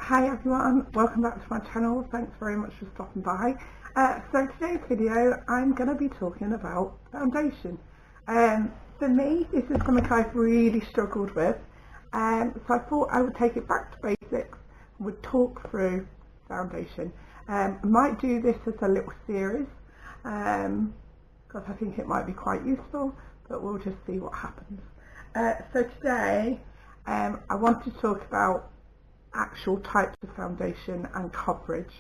Hi everyone, welcome back to my channel. Thanks very much for stopping by. So today's video I'm going to be talking about foundation. For me this is something I've really struggled with, so I thought I would take it back to basics and would talk through foundation. I might do this as a little series because I think it might be quite useful, but we'll just see what happens. So today I want to talk about actual types of foundation and coverage.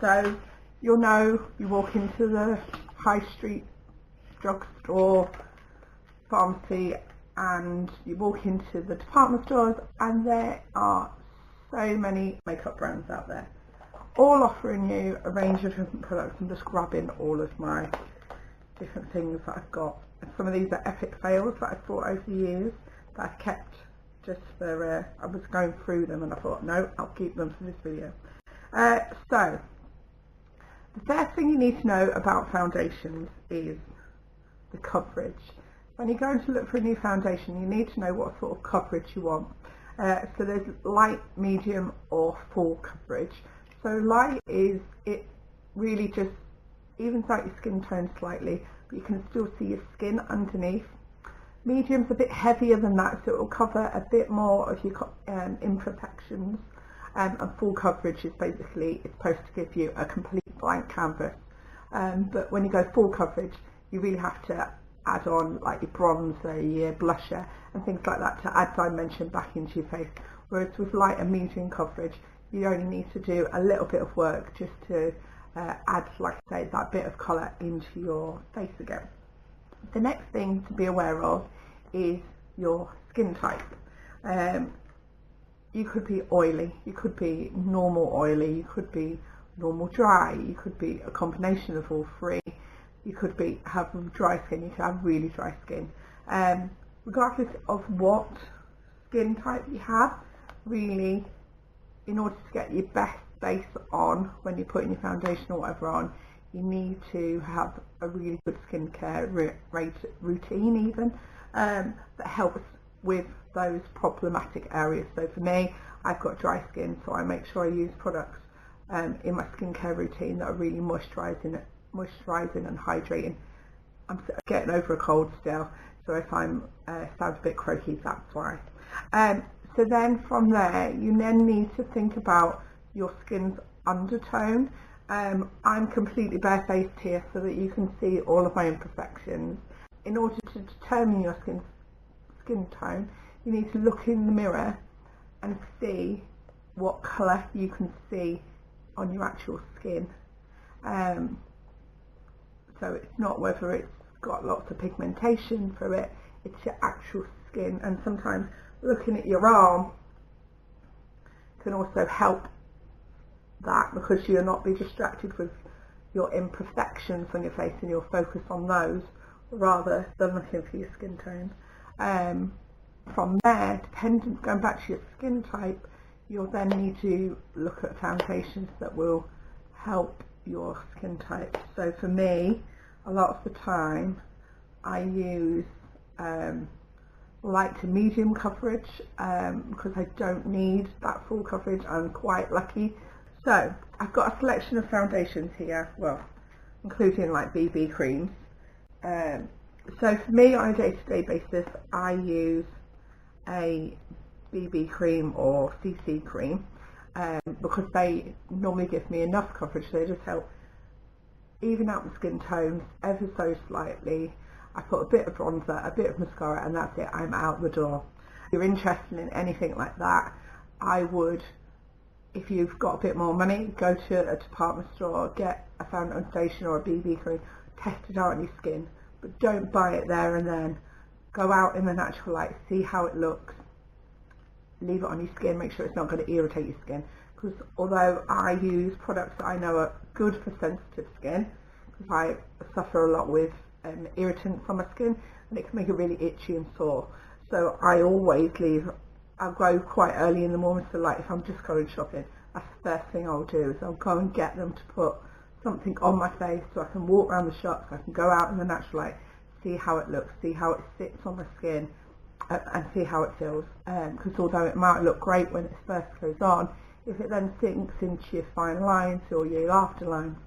So you'll know, you walk into the high street drugstore, pharmacy, and you walk into the department stores, and there are so many makeup brands out there, all offering you a range of different products. I'm just grabbing all of my different things that I've got. And some of these are epic fails that I've bought over the years that I've kept just for, I was going through them and I thought, no, I'll keep them for this video. So, the first thing you need to know about foundations is the coverage. When you're going to look for a new foundation, you need to know what sort of coverage you want. So there's light, medium or full coverage. So light is, it really just evens out your skin tone slightly, but you can still see your skin underneath. Medium's a bit heavier than that, so it will cover a bit more of your imperfections, and full coverage is basically, it's supposed to give you a complete blank canvas. But when you go full coverage, you really have to add on like your bronzer, your blusher and things like that to add dimension back into your face. Whereas with light and medium coverage, you only need to do a little bit of work just to add, like I say, that bit of colour into your face again. The next thing to be aware of is your skin type. You could be oily, you could be normal oily, you could be normal dry, you could be a combination of all three, you could have dry skin, you could have really dry skin. Regardless of what skin type you have, really, in order to get your best base on when you're putting your foundation or whatever on, you need to have a really good skincare routine even that helps with those problematic areas. So for me, I've got dry skin, so I make sure I use products in my skincare routine that are really moisturising and hydrating. I'm getting over a cold still, so if I'm sound a bit croaky, that's why. So then from there, you then need to think about your skin's undertone. I'm completely barefaced here so that you can see all of my imperfections. In order to determine your skin tone, you need to look in the mirror and see what colour you can see on your actual skin. So it's not whether it's got lots of pigmentation through it, it's your actual skin. And sometimes looking at your arm can also help that, because you'll not be distracted with your imperfections on your face and you'll focus on those rather than looking for your skin tone. From there, going back to your skin type, you'll then need to look at foundations that will help your skin type. So for me, a lot of the time I use light to medium coverage because I don't need that full coverage. I'm quite lucky. So I've got a selection of foundations here, well, including like BB creams. So for me, on a day-to-day basis, I use a BB cream or CC cream because they normally give me enough coverage. They just help even out the skin tones ever so slightly. I put a bit of bronzer, a bit of mascara, and that's it. I'm out the door. If you're interested in anything like that, I would, if you've got a bit more money, go to a department store, get a foundation or a BB cream, test it out on your skin, but don't buy it there and then. Go out in the natural light, see how it looks, leave it on your skin, make sure it's not going to irritate your skin. Because although I use products that I know are good for sensitive skin, because I suffer a lot with irritants on my skin and it can make it really itchy and sore, so I always I'll go quite early in the morning, so like if I'm just going shopping, that's the first thing I'll do, is I'll go and get them to put something on my face so I can walk around the shop, so I can go out in the natural light, see how it looks, see how it sits on my skin, and see how it feels, because although it might look great when it first goes on, if it then sinks into your fine lines or your after lines,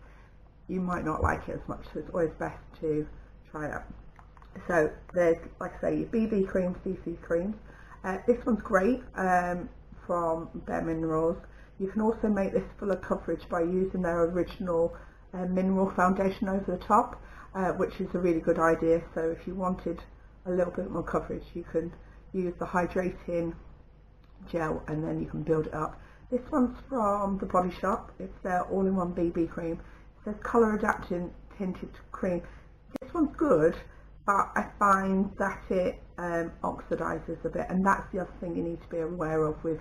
you might not like it as much, so it's always best to try it. So there's, like I say, your BB cream, CC creams. This one's great from Bare Minerals. You can also make this fuller coverage by using their original mineral foundation over the top, which is a really good idea. So if you wanted a little bit more coverage, you can use the hydrating gel and then you can build it up. This one's from the Body Shop. It's their all-in-one BB cream. It says colour adapting tinted cream. This one's good, but I find that it oxidizes a bit, and that's the other thing you need to be aware of with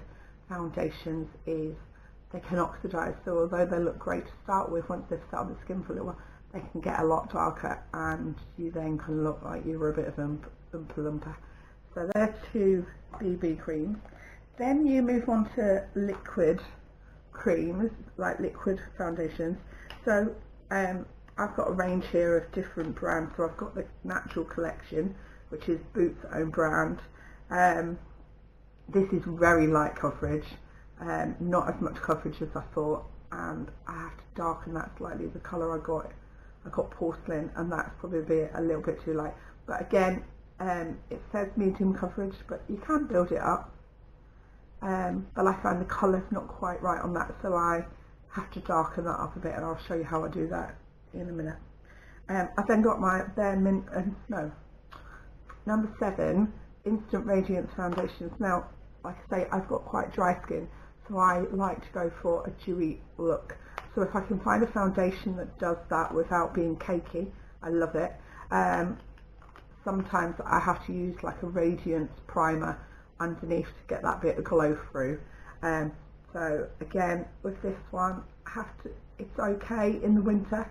foundations, is they can oxidize. So although they look great to start with, once they've sat on the skin for a little while, they can get a lot darker and you then can look like you were a bit of an Oompa Loompa. So they're two BB creams. Then you move on to liquid creams, like liquid foundations. So I've got a range here of different brands. So I've got the Natural Collection, which is Boots' own brand. This is very light coverage, not as much coverage as I thought, and I have to darken that slightly. The colour I got porcelain, and that's probably a little bit too light. But again, it says medium coverage, but you can build it up. But I find the colour's not quite right on that, so I have to darken that up a bit, and I'll show you how I do that in a minute. I've then got my number 7 Instant Radiance Foundations. Now, like I say, I've got quite dry skin, so I like to go for a dewy look. So if I can find a foundation that does that without being cakey, I love it. Sometimes I have to use like a radiance primer underneath to get that bit of glow through. So again, with this one, it's okay in the winter,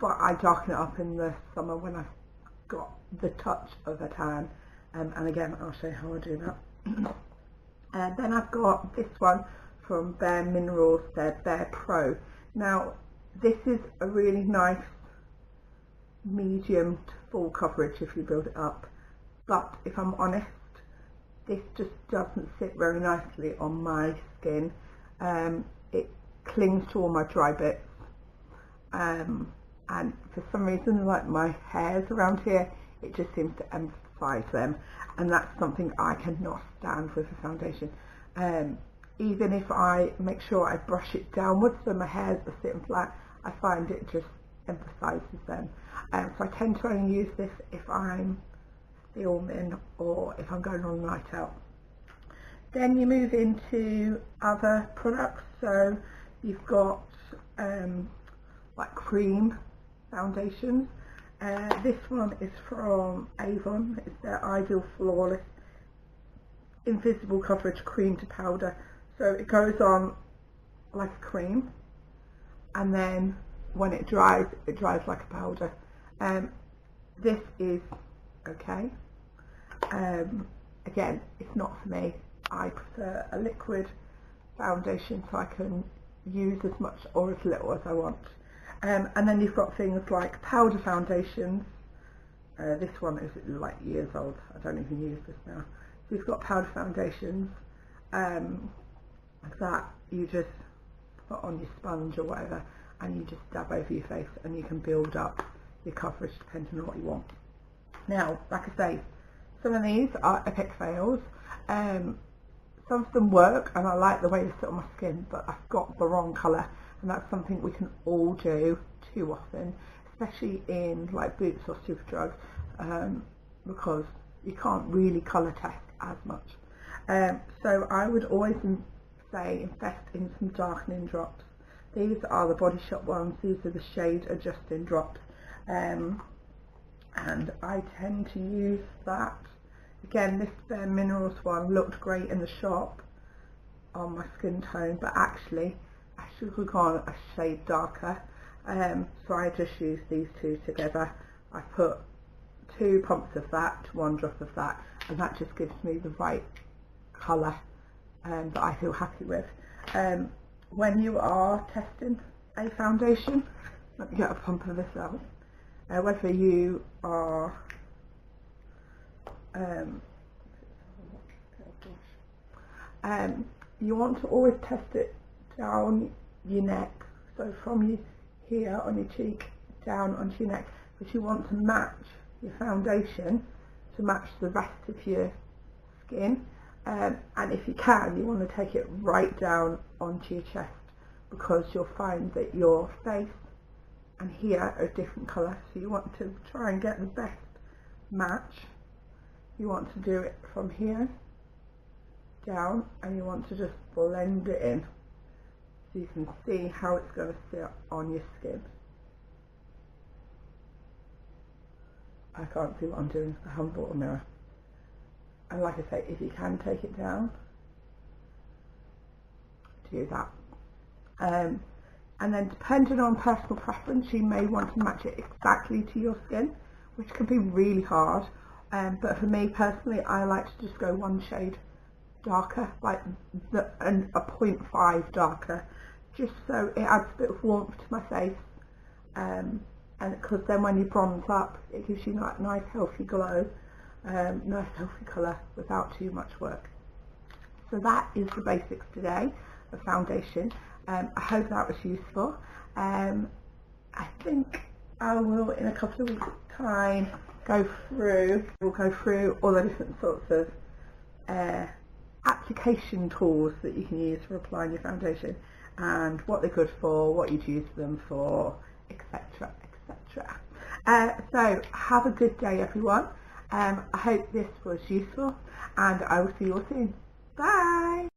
but I darken it up in the summer when I've got the touch of a tan. And again, I'll show you how I do that. And then I've got this one from Bare Minerals, their Bare Pro. Now, this is a really nice medium to full coverage if you build it up, but if I'm honest, this just doesn't sit very nicely on my skin. It clings to all my dry bits, and for some reason, like my hairs around here, it just seems to emphasize them, and that's something I cannot stand with a foundation. Even if I make sure I brush it downwards so my hairs are sitting flat, I find it just emphasizes them. So I tend to only use this if I'm filming or if I'm going on a night out. Then you move into other products. So you've got like cream foundations. This one is from Avon. It's their Ideal Flawless Invisible Coverage Cream to Powder. So it goes on like a cream, and then when it dries like a powder. This is okay. Again, it's not for me. I prefer a liquid foundation so I can use as much or as little as I want. And then you've got things like powder foundations. This one is like years old. I don't even use this now. So you've got powder foundations that you just put on your sponge or whatever, and you just dab over your face, and you can build up your coverage depending on what you want. Now, like I say, some of these are epic fails. Some of them work, and I like the way they sit on my skin, but I've got the wrong colour, and that's something we can all do too often, especially in like Boots or Superdrug, because you can't really colour test as much. So I would always say invest in some darkening drops. These are the Body Shop ones. These are the shade adjusting drops, and I tend to use that. Again, this Bare Minerals one looked great in the shop on my skin tone, but actually I should have gone a shade darker. So I just used these two together. I put 2 pumps of that to 1 drop of that, and that just gives me the right colour that I feel happy with. When you are testing a foundation, let me get a pump of this out, whether you are You want to always test it down your neck, so from you here on your cheek down onto your neck, because you want to match your foundation to match the rest of your skin, and if you can, you want to take it right down onto your chest, because you'll find that your face and here are a different colour, so you want to try and get the best match. You want to do it from here down, and you want to just blend it in so you can see how it's going to sit on your skin. I can't see what I'm doing, I haven't bought a mirror. And like I say, if you can take it down, do that. And then depending on personal preference, you may want to match it exactly to your skin, which can be really hard. But for me personally, I like to just go one shade darker, like a 0.5 darker, just so it adds a bit of warmth to my face. And because then when you bronze up, it gives you that nice healthy glow, nice healthy colour without too much work. So that is the basics today of foundation. I hope that was useful. I think I will, in a couple of weeks' time, we'll go through all the different sorts of application tools that you can use for applying your foundation, and what they're good for, what you'd use them for, etc, etc. So have a good day, everyone. I hope this was useful, and I will see you all soon. Bye!